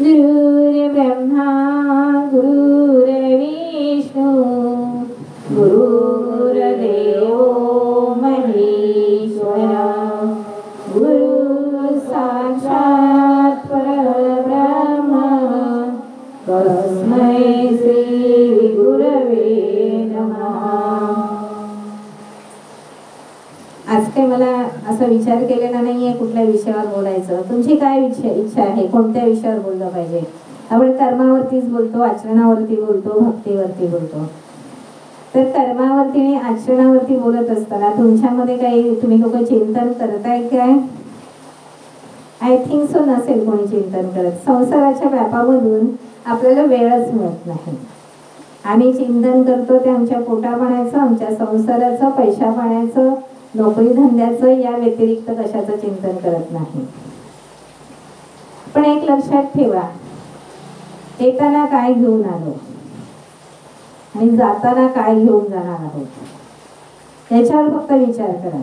गुरुर्ब्रह्मा गुरुर्विष्णू गुरुर्देवो महेश्वरा गुरु साक्षात् परब्रह्म तस्मै श्री गुरवे नमः। आज काय मला असा विचार केलेला नाहीये कुठल्या विषयावर बोलायचं। तुमची काय इच्छा आहे, कोणत्या विषयावर बोललं पाहिजे? आपण कर्मावरतीच बोलतो, आचरणावरती बोलतो, भक्तीवरती बोलतो। तर कर्मावरती आणि आचरणावरती बोलत असताना तुमच्यामध्ये काही तुम्ही लोक चिंतन करताय काय? आय थिंक सो नसेल कोणी चिंतन करत। संसाराच्या व्यापामधून आपल्याला वेळच मिळत नाही। आम्ही चिंतन करतो ते आमच्या पोटापाण्याचं, आमच्या संसाराचं, पैशा पाण्याचं, नोकरी धंद्याचं, या व्यतिरिक्त कशाचं चिंतन करत नाही। पण एक लक्षात ठेवा, येताना काय घेऊन आलो आणि जाताना काय घेऊन जाणार आहोत याच्यावर फक्त विचार करा।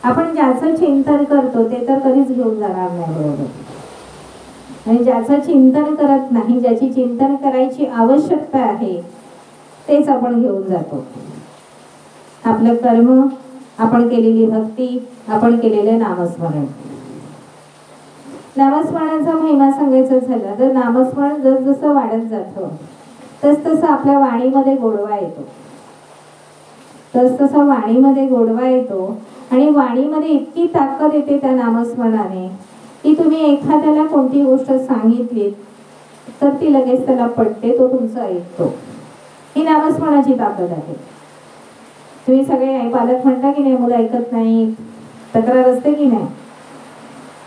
आपण ज्याचं चिंतन करतो ते तर कधीच घेऊन जाणार नाही, बरोबर? आणि ज्याचं चिंतन करत नाही, ज्याची चिंतन करायची आवश्यकता आहे तेच आपण घेऊन जातो। आपलं कर्म, आपण केलेली भक्ती, आपण केलेले नामस्मरण। नामस्मरणाचा महिमा सांगायचा झाला तर नामस्मरण जसजसं वाढत जातं तसतसं आपल्या वाणीमध्ये गोडवा येतो, तसतसं वाणीमध्ये गोडवा येतो। आणि वाणीमध्ये इतकी ताकद येते त्या नामस्मरणाने की तुम्ही एखाद्याला कोणती गोष्ट सांगितली तर ती लगेच त्याला पटते, तो तुमचं ऐकतो। ही नामस्मरणाची ताकद आहे। तुम्ही सगळे आई पालक म्हणता की नाही, मुलं ऐकत नाही, तक्रार असते की नाही?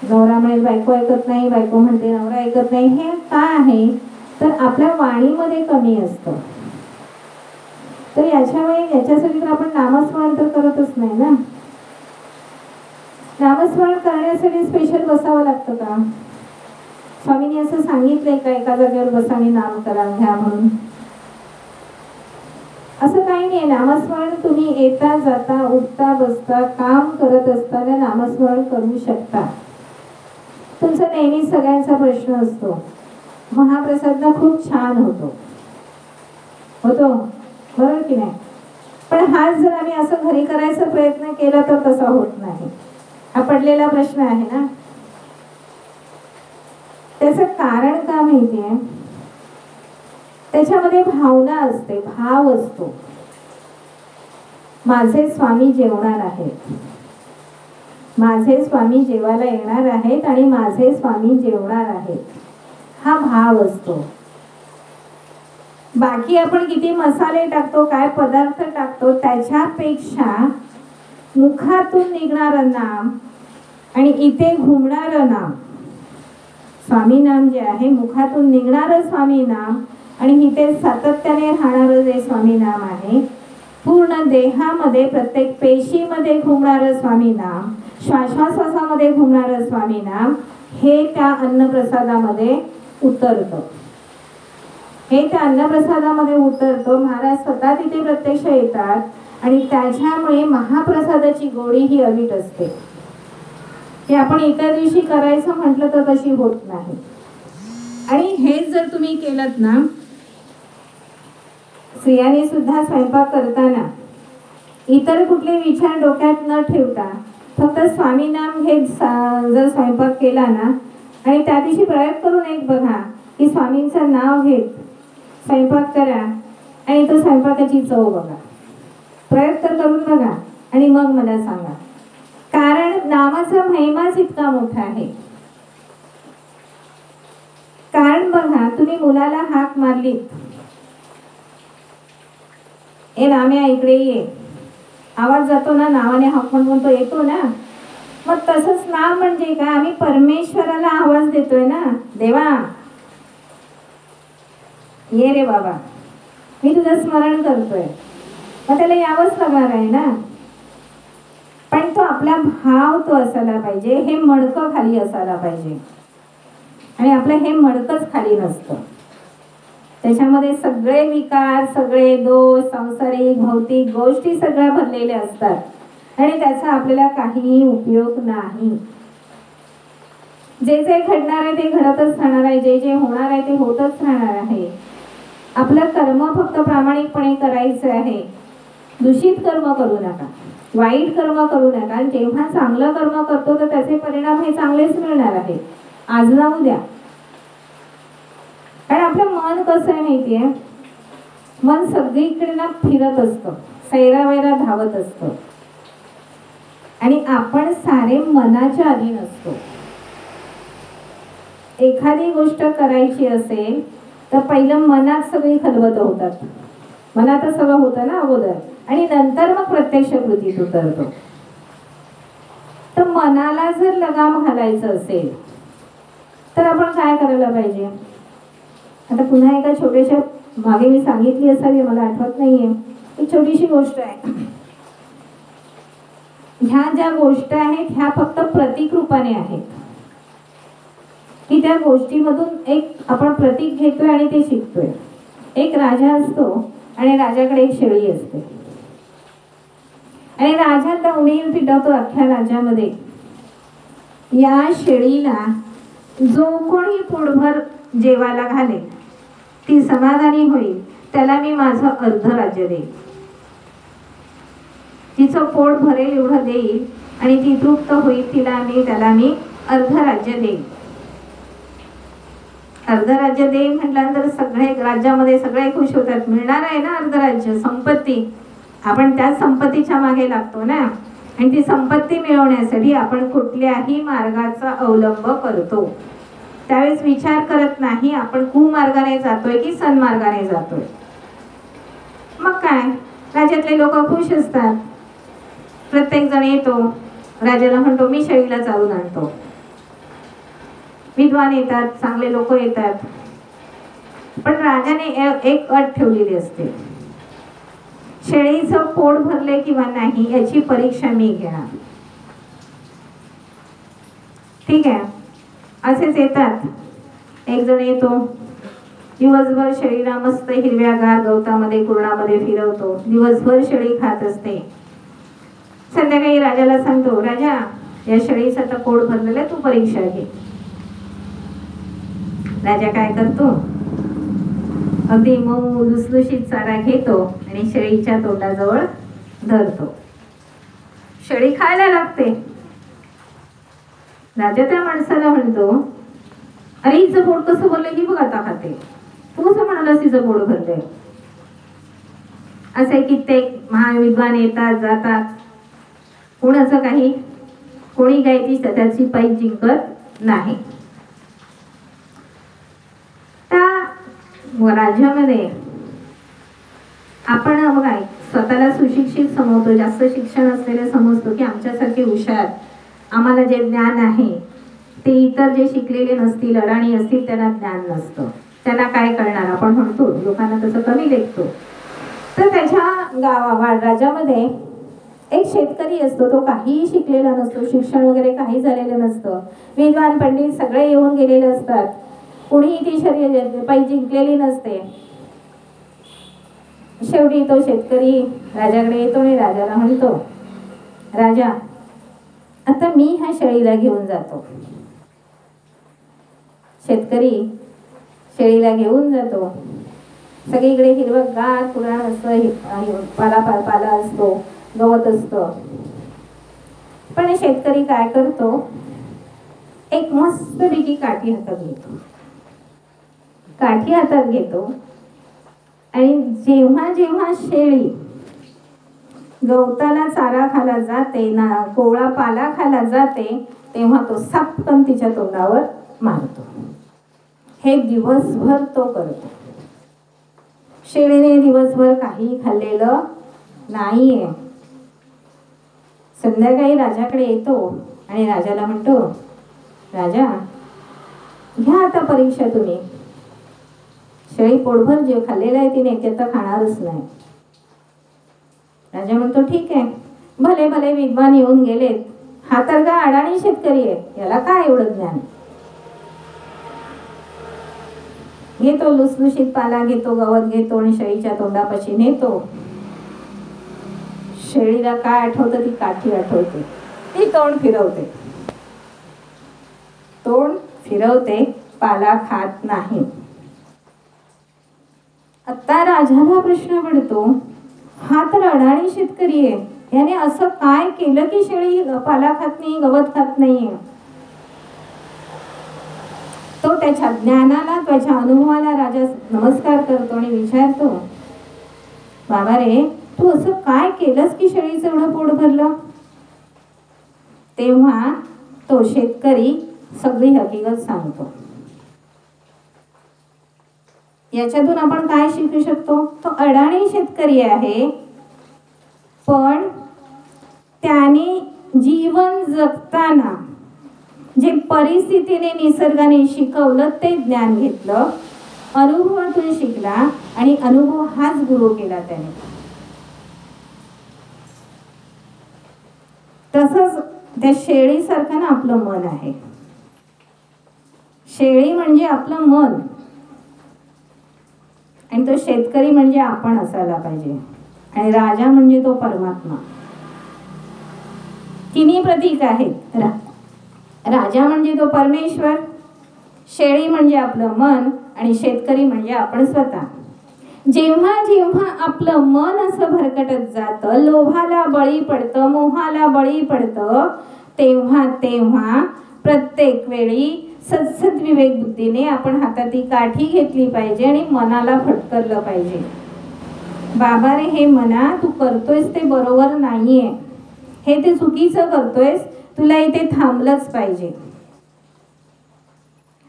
नवरा म्हणेल बायको ऐकत नाही, बायको म्हणते नवरा ऐकत नाही। हे का आहे तर आपल्या वाणीमध्ये कमी असतं। तर याच्यासाठी तर आपण नामस्मरण तर करतच नाही ना। नामस्मरण करण्यासाठी स्पेशल बसावं लागतं का? स्वामींनी असं सांगितलंय का एका जागेवर बसा आणि नाम करा घ्या म्हणून? असं काही नाही। नामस्मरण तुम्ही येता जाता, उठता बसता, काम करत असताना नामस्मरण करू शकता। तुमचा नेहमी सगळ्यांचा प्रश्न असतो, महाप्रसाद खूप छान होतो, बरोबर की नाही? पण हाच जर आम्ही असं घरी करायचा प्रयत्न केला तर तसा होत नाही। हा पडलेला प्रश्न आहे ना। त्याचं कारण का माहितीये? त्याच्यामध्ये भावना असते, भाव असतो। माझे स्वामी जेवणार आहेत, माझे स्वामी जेवायला येणार आहेत आणि माझे स्वामी जेवणार आहेत, हा भाव असतो। बाकी आपण किती मसाले टाकतो, काय पदार्थ टाकतो, त्याच्यापेक्षा मुखातून निघणारं नाम आणि इथे घुमणारं नाम, स्वामी नाम जे आहे, मुखातून निघणारं स्वामी नाम आणि इथे सातत्याने राहणारं जे स्वामी नाम आहे, पूर्ण देहामध्ये प्रत्येक पेशीमध्ये घुमणारं स्वामी नाम, श्वासोच्छवासामध्ये घुमणारं स्वामी नाम, हे त्या अन्नप्रसादामध्ये उतरतं। हे त्या अन्नप्रसादामध्ये उतरतं। महाराज स्वतः तिथे प्रत्यक्ष येतात आणि त्याच्यामुळे महाप्रसादाची गोडी ही अवीट असते। हे आपण एका दिवशी करायचं म्हटलं तर तशी होत नाही। आणि हेच जर तुम्ही केलत ना, स्त्रियांनी सुद्धा स्वयंपाक करताना इतर कुठले विचार डोक्यात न ठेवता फक्त स्वामी नाम घेत जर स्वयंपाक केला ना, आणि त्या दिवशी प्रयोग करून एक बघा की स्वामींचं नाव घेत स्वयंपाक करा आणि तो स्वयंपाकाची चव बघा, प्रयोग तर करून बघा आणि मग मला सांगा। कारण नामाचा महिमाच इतका मोठा आहे। कारण बघा, तुम्ही मुलाला हाक मारली, ए राम्या इकडे ये, आवाज जातो ना, नावाने हाक म्हणून तो येतो ना। मग तसंच नाम म्हणजे काय? आम्ही परमेश्वराला आवाज देतोय ना, देवा ये रे बाबा, मी तुझं स्मरण करतोय, मग त्याला यावंच लागणार आहे ना। पण तो आपला भाव तो असायला पाहिजे, हे मडकं खाली असायला पाहिजे। आणि आपलं हे मडकच खाली नसतं, त्याच्यामध्ये सगळे विकार, सगळे दोष, सांसारिक भौतिक गोष्टी सगळ्या भरलेल्या असतात आणि त्याचा आपल्याला काहीही उपयोग नाही। जे जे घडणार आहे ते घडतच राहणार आहे, जे जे होणार आहे ते होतच राहणार आहे. आपलं कर्म फक्त प्रामाणिकपणे करायचं आहे. दूषित कर्म करू नका, वाईट कर्म करू नका. आणि जेव्हा चांगलं कर्म करतो तर त्याचे परिणाम हे चांगलेच मिळणार आहे, आज ना उद्या. कारण आपलं मन कसं आहे माहितीये, मन सगळीकडे ना फिरत असतं, सैरावैरा धावत असतं. आणि आपण सारे मनाच्या अधीन असतो. एखादी गोष्ट करायची असेल तर पहिलं मनात सगळी खलबत होतात, मनातच सगळं होतं ना अगोदर, आणि नंतर मग प्रत्यक्ष कृतीत उतरतो. तर मनाला जर लगाम घालायचं असेल तर आपण काय करायला पाहिजे? आता पुन्हा एका छोट्याशा, मागे मी सांगितली असावी, मला आठवत नाहीये, एक छोटीशी गोष्ट आहे. ह्या ज्या गोष्टी आहेत ह्या फक्त प्रतीक रूपाने आहेत, की त्या गोष्टीमधून एक आपण प्रतीक घेतोय आणि ते शिकतोय. एक राजा असतो आणि राजाकडे एक शेळी असते, आणि राजा दौडील पिटवतो अख्ख्या राज्यामध्ये. या शेळीला जो कोणी पोटभर जेवायला घालेल, ती समाधानी होईल, त्याला मी माझं अर्ध राज्य देईल. तिचं पोट भरेल एवढं देईल आणि ती तृप्त होईल, त्याला मी अर्ध राज्य देईल. अर्ध राज्य देईल म्हटल्यानंतर सगळे राज्यामध्ये सगळे खुश होतात, मिळणार आहे ना अर्ध राज्य, संपत्ती. आपण त्याच संपत्तीच्या मागे लागतो ना, आणि ती संपत्ती मिळवण्यासाठी आपण कुठल्याही मार्गाचा अवलंब करतो. त्यावेळेस विचार करत नाही आपण कुमार्गाने जातोय की सन्मार्गाने जातोय. मग काय, राज्यातले लोक खुश असतात. प्रत्येक जण येतो, राजाला म्हणतो मी शेळीला चालून आणतो. विद्वान येतात, चांगले लोक येतात, पण राजाने एक अट ठेवलेली असते, शेळीचं पोट भरले किंवा नाही याची परीक्षा मी घेणार. ठीक आहे, असेच येतात. एक जण येतो, दिवसभर शेळीला मस्त हिरव्यागार गवतामध्ये कुरणामध्ये फिरवतो, दिवसभर शेळी खात असते. संध्याकाळी राजाला सांगतो, राजा या शेळीचं तर पोट भरलेलं, तू परीक्षा घे. राजा काय करतो, अगदी मऊ लुसलुशीत चारा घेतो आणि शेळीच्या तोंडाजवळ धरतो. शेळी खायला लागते. राजा त्या माणसाला म्हणतो, अरे हिचं पोट कसं भरलं, ही बघ आता खाते, तू कसं म्हणालास तिचं पोट भरलंय? असे कित्येक महाविद्वान येतात जातात, कोणाचं काही, कोणी काही ती त्याची पायी जिंकत नाही. त्या राज्यामध्ये आपण बघा, स्वतःला सुशिक्षित समजतो, जास्त शिक्षण असलेले समजतो की आमच्यासारखे हुशार, आम्हाला जे ज्ञान आहे ते इतर जे शिकलेले नसतील, अडाणी असतील, त्यांना ज्ञान नसतं, त्यांना काय कळणार. आपण म्हणतो लोकांना तसं कमी लेखतो. तर त्याच्या राज्यामध्ये एक शेतकरी असतो, तो काहीही शिकलेला नसतो, शिक्षण वगैरे काही झालेलं नसतं, विद्वान पंडित सगळे येऊन गेलेले असतात, कोणीही ती शर्यत पायी जिंकलेली नसते. शेवटी तो शेतकरी राजाकडे येतो आणि राजाला म्हणतो, राजा आता मी ह्या शेळीला घेऊन जातो. शेतकरी शेळीला घेऊन जातो. सगळीकडे हिरवंगार कुराण असतं, पाला असतो, गवत असतं. पण शेतकरी काय करतो, एक मस्तपैकी काठी हातात घेतो आणि जेव्हा जेव्हा शेळी गवताला चारा खाला जाते ना, कोवळा पाला खाला जाते, तेव्हा तो सपकन तिच्या तोंडावर मारतो. हे दिवसभर तो करतो. शेळीने दिवसभर काही खाल्लेलं नाहीये. संध्याकाळी राजाकडे येतो आणि राजाला म्हणतो, राजा घ्या आता परीक्षा तुम्ही, शेळी पोटभर जे खाल्लेलं आहे तिने ते तर खाणारच नाही. राजा म्हणतो, ठीक आहे, भले भले विद्वान येऊन गेलेत, हा तर का अडाणी शेतकरी आहे, याला काय एवढं ज्ञान. घेतो लुसलुशीत पाला घेतो, गवत घेतो आणि शेळीच्या तोंडापाशी नेतो. शेळीला काय आठवतं, ती काठी आठवते, ती तोंड फिरवते. तोंड फिरवते, पाला खात नाही. आता राजाला प्रश्न पडतो, हा तर अडाणी शेतकरी आहे, याने असं काय केलं की शेळी पाला खात नाही, गवत खात नाहीये. तो त्याच्या ज्ञानाला, त्याच्या अनुभवाला राजा नमस्कार करतो आणि विचारतो, बाबा रे, तू असं काय केलंस की शेळीचं एवढं पोट भरलं? तेव्हा तो शेतकरी सगळी हकीकत सांगतो. याच्यातून आपण काय शिकू शकतो? तो अडाणी शेतकरी आहे, पण त्याने जीवन जगताना जे परिस्थितीने, निसर्गाने शिकवलं ते ज्ञान घेतलं, अनुभवातून शिकला आणि अनुभव हाच गुरु केला त्याने. तसंच त्या शेळीसारखं ना आपलं मन आहे. शेळी म्हणजे आपलं मन आणि तो शेतकरी म्हणजे आपण असायला पाहिजे, आणि राजा म्हणजे तो परमात्मा. तिन्ही प्रतीक आहेत. राजा म्हणजे तो परमेश्वर, शेळी म्हणजे आपलं मन आणि शेतकरी म्हणजे आपण स्वतः. जेव्हा जेव्हा आपलं मन असं भरकटत जातं, लोभाला बळी पडतं, मोहाला बळी पडतं, तेव्हा तेव्हा प्रत्येक वेळी सद्सद विवेक बुद्धीने आपण हाताती काठी घेतली पाहिजे आणि मनाला फटकारलं पाहिजे. बाबा रे, हे मना, तू करतोयस ते बरोबर नाहीये, हे ते चुकीचं करतोयस, तुला इथे थांबलंच पाहिजे.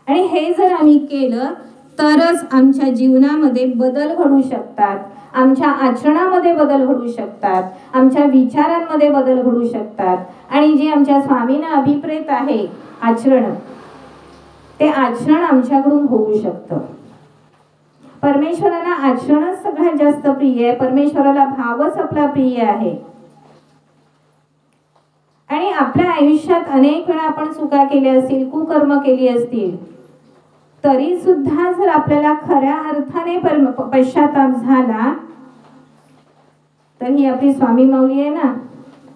आणि हे जर आम्ही केलं तरच आमच्या जीवनामध्ये बदल घडू शकतात, आमच्या आचरणामध्ये बदल घडू शकतात, आमच्या विचारांमध्ये बदल घडू शकतात. आणि जे आमच्या स्वामींना अभिप्रेत आहे आचरण, ते आचरण आमच्याकडून होऊ शकतं. परमेश्वराला आचरणच सगळ्यात जास्त प्रिय आहे, परमेश्वराला भावच आपला प्रिय आहे. आणि आपल्या आयुष्यात अनेक वेळा आपण चुका केल्या असतील, कुकर्म केली असतील, तरी सुद्धा जर आपल्याला खऱ्या अर्थाने पश्चाताप झाला तर ही आपली स्वामी माऊली आहे ना,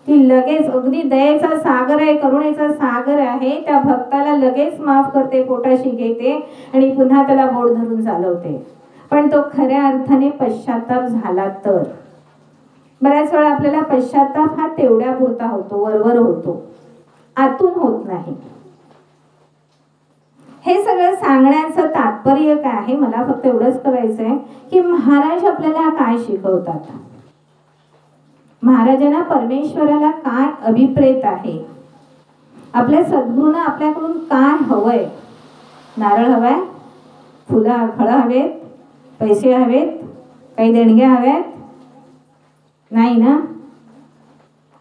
ती लगेच अगदी दयेचा सागर आहे, करुणेचा सागर आहे, त्या भक्ताला लगेच माफ करते, पोटाशी घेते आणि पुन्हा त्याला बोट धरून चालवते. पण तो खऱ्या अर्थाने पश्चाताप झाला तर. बऱ्याच वेळा आपल्याला पश्चाताप हा तेवढ्या पुरता होतो, वरवर होतो, आतून होत नाही. हे सगळं सांगण्याचं तात्पर्य काय आहे? मला फक्त एवढंच करायचंय की महाराज आपल्याला काय शिकवतात, महाराजांना परमेश्वराला काय अभिप्रेत आहे, आपल्या सद्गुरूंना आपल्याकडून काय हवंय. नारळ हवाय, फुलं फळं हवेत, पैसे हवेत, काही देणग्या हव्यात? नाही ना.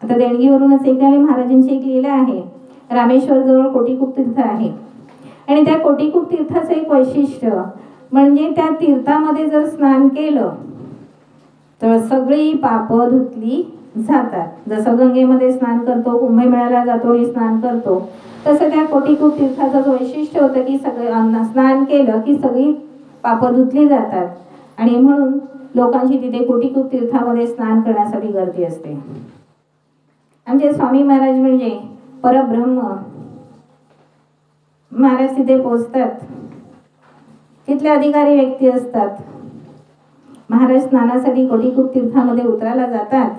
आता देणगीवरूनच एक महाराजांची एक लीला आहे. रामेश्वर जवळ कोटीकूप तीर्थ आहे आणि त्या कोटीकूप तीर्थाचं एक वैशिष्ट्य म्हणजे त्या तीर्थामध्ये जर स्नान केलं तर सगळी पापं धुतली जातात. जसं गंगेमध्ये स्नान करतो, कुंभमेळ्याला जातो आणि स्नान करतो, तसं त्या कोटीकूप तीर्थाचं वैशिष्ट्य होतं की सगळं स्नान केलं की सगळी पापं धुतली जातात. आणि म्हणून लोकांची तिथे कोटीकूप तीर्थामध्ये स्नान करण्यासाठी गर्दी असते. आमचे स्वामी महाराज म्हणजे परब्रह्म. महाराज तिथे पोचतात, तिथले अधिकारी व्यक्ती असतात. महाराज स्नानासाठी कोटीकूप तीर्थामध्ये उतरायला जातात,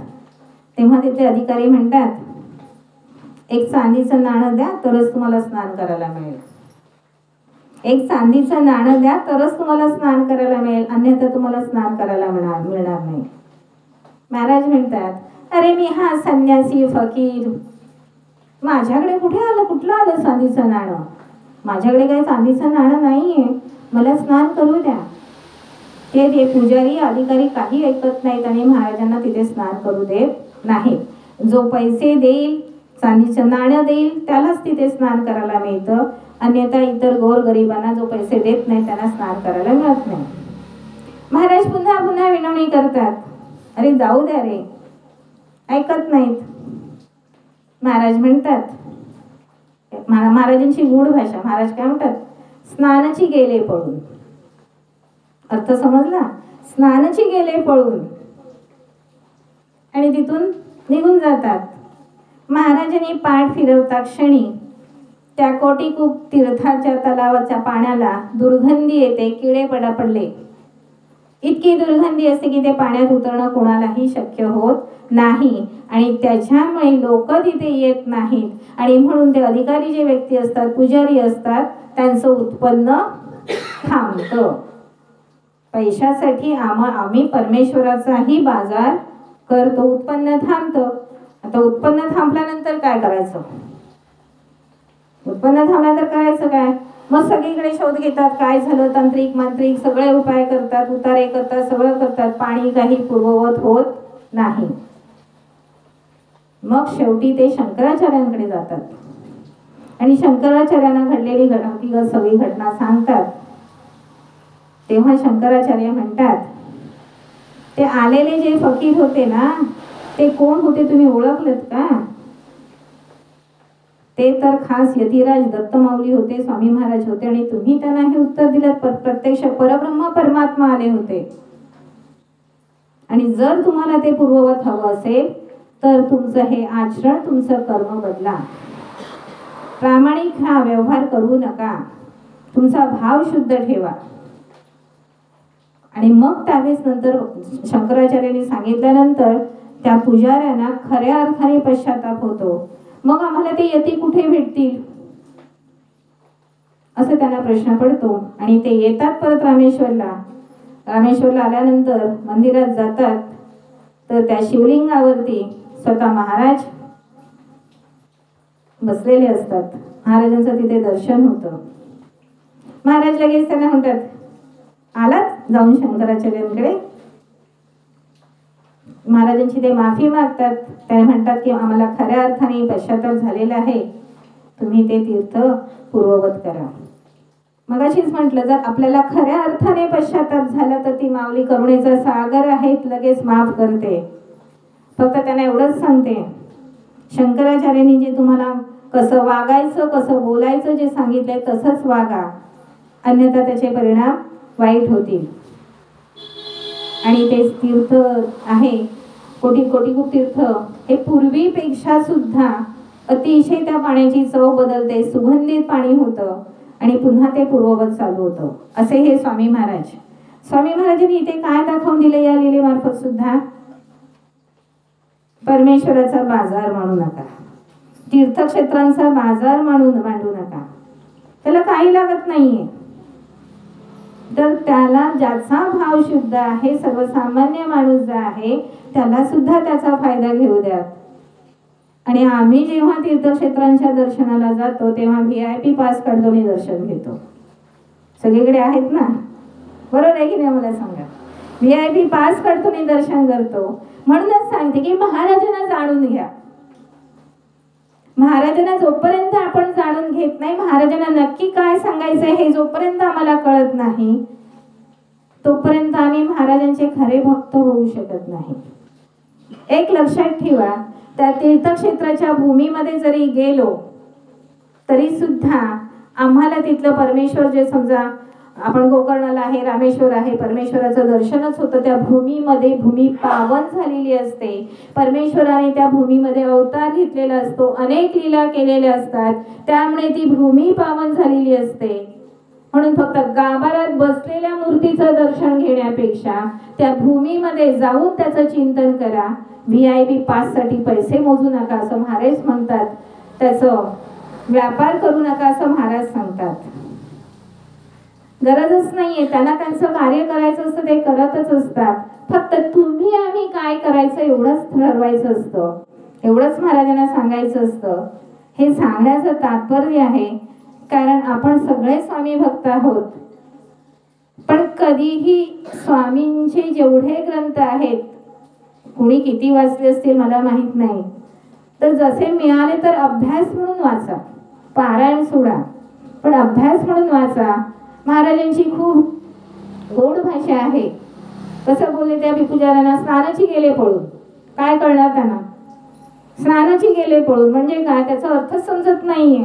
तेव्हा तिथले अधिकारी म्हणतात, एक चांदीचं नाणं द्या तरच तुम्हाला स्नान करायला मिळेल. एक चांदीचं नाणं द्या तरच तुम्हाला स्नान करायला मिळेल, अन्यथा तुम्हाला स्नान करायला मिळणार नाही. महाराज म्हणतात, अरे मी हा संन्यासी फकीर, माझ्याकडे कुठे आलं, कुठलं आलं चांदीचं नाणं? माझ्याकडे काही चांदीचं नाणं नाहीये, मला स्नान करू द्या. ते पुजारी अधिकारी काही ऐकत नाहीत आणि महाराजांना तिथे स्नान करू देत नाही. जो पैसे देईल, चांदीचं नाणं देईल, त्यालाच तिथे स्नान करायला मिळतं, अन्यथा इतर गोरगरिबांना जो पैसे देत नाही त्यांना स्नान करायला मिळत नाही. महाराज पुन्हा पुन्हा विनवणी करतात, अरे जाऊ द्या रे, ऐकत नाहीत. महाराज म्हणतात, महाराजांची गूढ भाषा, महाराज काय म्हणतात, स्नानाची गेले पळून. अर्थ समजला? स्नानाची गेले पळून आणि तिथून निघून जातात. महाराजांनी पाठ फिरवता क्षणी त्या कोटीकूप तीर्थाच्या तलावाच्या पाण्याला दुर्गंधी येते, किडे पडले. इतकी दुर्गंधी असते की ते पाण्यात उतरणं कोणालाही शक्य होत नाही आणि त्याच्यामुळे लोक तिथे येत नाहीत आणि म्हणून ते अधिकारी जे व्यक्ती असतात, पुजारी असतात, त्यांचं उत्पन्न थांबतं. पैशासाठी आम्ही परमेश्वराचाही बाजार करतो, उत्पन्न थांबतं. आता उत्पन्न थांबल्यानंतर काय करायचं? उत्पन्न थांबल्यानंतर करायचं काय? मग सगळीकडे शोध घेतात, काय झालं, तांत्रिक मांत्रिक सगळे उपाय करतात, उतारे करतात, सगळं करतात, पाणी काही पूर्ववत होत नाही. मग शेवटी ते शंकराचार्यांकडे जातात आणि शंकराचार्यांना घडलेली हकीकत सगळी घटना सांगतात. तेव्हा शंकराचार्य म्हणतात, ते आलेले जे फकीर होते ना, ते कोण होते तुम्ही ओळखलत का? ते तर खास यतिराज दत्तमाऊली होते, स्वामी महाराज होते आणि तुम्ही त्यांना हे उत्तर दिलं. प्रत्यक्ष परब्रह्म परमात्मा आले होते. आणि जर तुम्हाला ते पूर्ववत हवं असेल तर तुमचं हे आचरण, तुमचं कर्म बदला. प्रामाणिक हा व्यवहार करू नका, तुमचा भाव शुद्ध ठेवा. आणि मग त्यावेळेस नंतर शंकराचार्यांनी सांगितल्यानंतर त्या पुजाऱ्यांना खऱ्या अर्थाने पश्चाताप होतो. मग आम्हाला ते यती कुठे भेटतील असं त्यांना प्रश्न पडतो आणि ते येतात परत रामेश्वरला. रामेश्वरला आल्यानंतर मंदिरात जातात तर त्या शिवलिंगावरती स्वतः महाराज बसलेले असतात. महाराजांचं तिथे दर्शन होतं. महाराज लगेच त्यांना म्हणतात, आलात जाऊन शंकराचार्यांकडे. महाराजांची ते माफी मागतात. त्याने म्हणतात की आम्हाला खऱ्या अर्थाने पश्चाताप झालेला आहे, तुम्ही ते तीर्थ पूर्ववत करा. मगाशीच म्हटलं, जर आपल्याला खऱ्या अर्थाने पश्चाताप झाला तर ती माऊली करुणेचा सागर आहे, लगेच माफ करते. फक्त त्यांना एवढंच सांगते, शंकराचार्यांनी जे तुम्हाला कसं वागायचं, कसं बोलायचं जे सांगितलंय तसंच वागा, अन्यथा त्याचे परिणाम वाईट होतील. आणि ते तीर्थ आहे कोटीकूप तीर्थ, हे पूर्वीपेक्षा सुद्धा अतिशय त्या पाण्याची चव बदलते, सुगंधित पाणी होतं आणि पुन्हा ते पूर्ववत चालू होतं. असे हे स्वामी महाराजांनी इथे काय दाखवून दिले या लीलेमार्फत सुद्धा? परमेश्वराचा बाजार मानू नका, तीर्थक्षेत्रांचा बाजार मांडू नका. त्याला काही लागत नाहीये. तर त्याला ज्याचा भाव शुद्ध आहे, सर्वसामान्य माणूस जो आहे, त्याला सुद्धा त्याचा फायदा घेऊ द्या. आणि आम्ही जेव्हा तीर्थक्षेत्रांच्या दर्शनाला जातो तेव्हा VIP पास काढतो आणि दर्शन घेतो. सगळीकडे आहेत ना, बरोबर आहे की नाही? मला सांगा. VIP पास काढतो आणि दर्शन करतो. म्हणूनच सांगते की महाराजांना जाणून घ्या. महाराजांना जोपर्यंत आपण जाणून घेत नाही, महाराजांना नक्की काय सांगायचंय हे जोपर्यंत आम्हाला कळत नाही, तोपर्यंत आम्ही महाराजांचे खरे भक्त होऊ शकत नाही. एक लक्षात ठेवा, त्या तीर्थक्षेत्राच्या भूमीमध्ये जरी गेलो तरी सुद्धा आम्हाला तिथलं परमेश्वर, जे समजा आपण गोकर्णाला आहे, रामेश्वर आहे, परमेश्वराचं दर्शनच होतं. त्या भूमीमध्ये भूमी पावन झालेली असते. परमेश्वराने त्या भूमीमध्ये अवतार घेतलेला असतो, अनेक लीला केलेल्या असतात, त्यामुळे ती भूमी पावन झालेली असते. म्हणून फक्त गाभाऱ्यात बसलेल्या मूर्तीचं दर्शन घेण्यापेक्षा त्या भूमीमध्ये जाऊन त्याचं चिंतन करा. VIP पाससाठी पैसे मोजू नका असं महाराज म्हणतात, त्याचं व्यापार करू नका असं महाराज सांगतात. गरजच नाहीये, त्यांना त्यांचं कार्य करायचं असतं, ते करतच असतात. फक्त तुम्ही आम्ही काय करायचं एवढंच ठरवायचं असतं, एवढंच महाराजांना सांगायचं असतं. हे सांगण्याचं तात्पर्य आहे कारण आपण सगळे स्वामी भक्त आहोत. पण कधीही स्वामींचे जेवढे ग्रंथ आहेत, कुणी किती वाचले असतील मला माहित नाही, तर जसे मिळाले तर अभ्यास म्हणून वाचा, पारायण सोडा, पण अभ्यास म्हणून वाचा. महाराजांची खूप गोड भाषा आहे. कसं बोलले त्या भिकुजारांना, स्नानाची गेले पळून. काय कळणार त्यांना? स्नानाची गेले पळून म्हणजे काय, त्याचा अर्थ समजत नाहीये.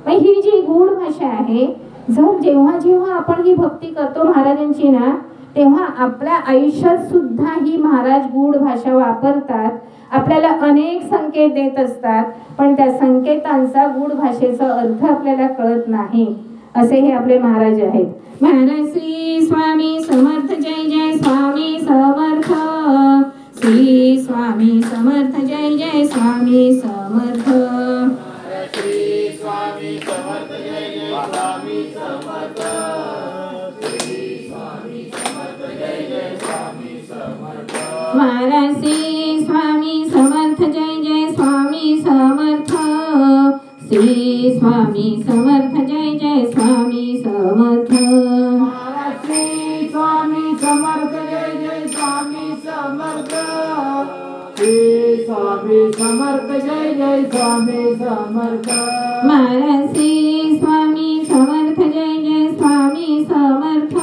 ही जी गूढ भाषा आहे, जेव्हा जेव्हा आपण ही भक्ती करतो महाराजांची ना, तेव्हा आपल्या आयुष्यात सुद्धा ही महाराज गूढ भाषा वापरतात आपल्याला अनेक संकेत देत असतात, पण त्या संकेतांचा गूढ भाषेचा अर्थ आपल्याला कळत नाही. असे हे आपले महाराज आहेत. महाराज श्री स्वामी समर्थ, जय जय स्वामी समर्थ. श्री स्वामी समर्थ, जय जय स्वामी समर्थ. श्री स्वामी समर्थ, जय जय स्वामी समर्थ. श्री स्वामी समर्थ, जय जय स्वामी समर्थ. महाराज श्री स्वामी समर्थ, जय जय स्वामी समर्थ. श्री स्वामी समर्थ, जय जय स्वामी समर्थ. महाराज श्री स्वामी समर्थ, जय जय स्वामी समर्थ. श्री स्वामी समर्थ, जय जय स्वामी समर्थ. महाराज श्री स्वामी समर्थ, जय जय स्वामी समर्थ.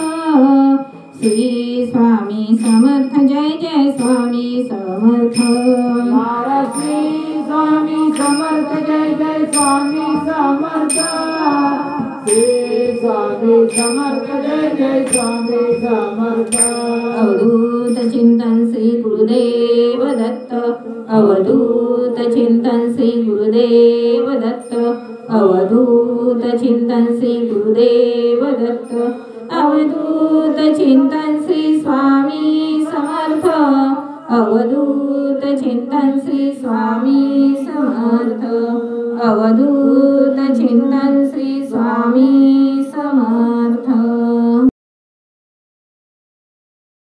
श्री स्वामी समर्थ, जय जय स्वामी समर्थ. महाराज श्री स्वामी समर्थ, जय जय स्वामी समर्थ. श्री स्वामी समर्थ, जय जय स्वामी समर्थ. अवधूत चिंतन श्री गुरुदेव दत्त. अवधूत चिंतन श्री गुरुदेव दत्त. अवधूत चिंतन श्री गुरुदेव दत्त. अवधूत चिंतन श्री स्वामी समर्थ. अवधूत चिंतन श्री स्वामी समर्थ. अवधूत चिंतन श्री स्वामी समर्थ.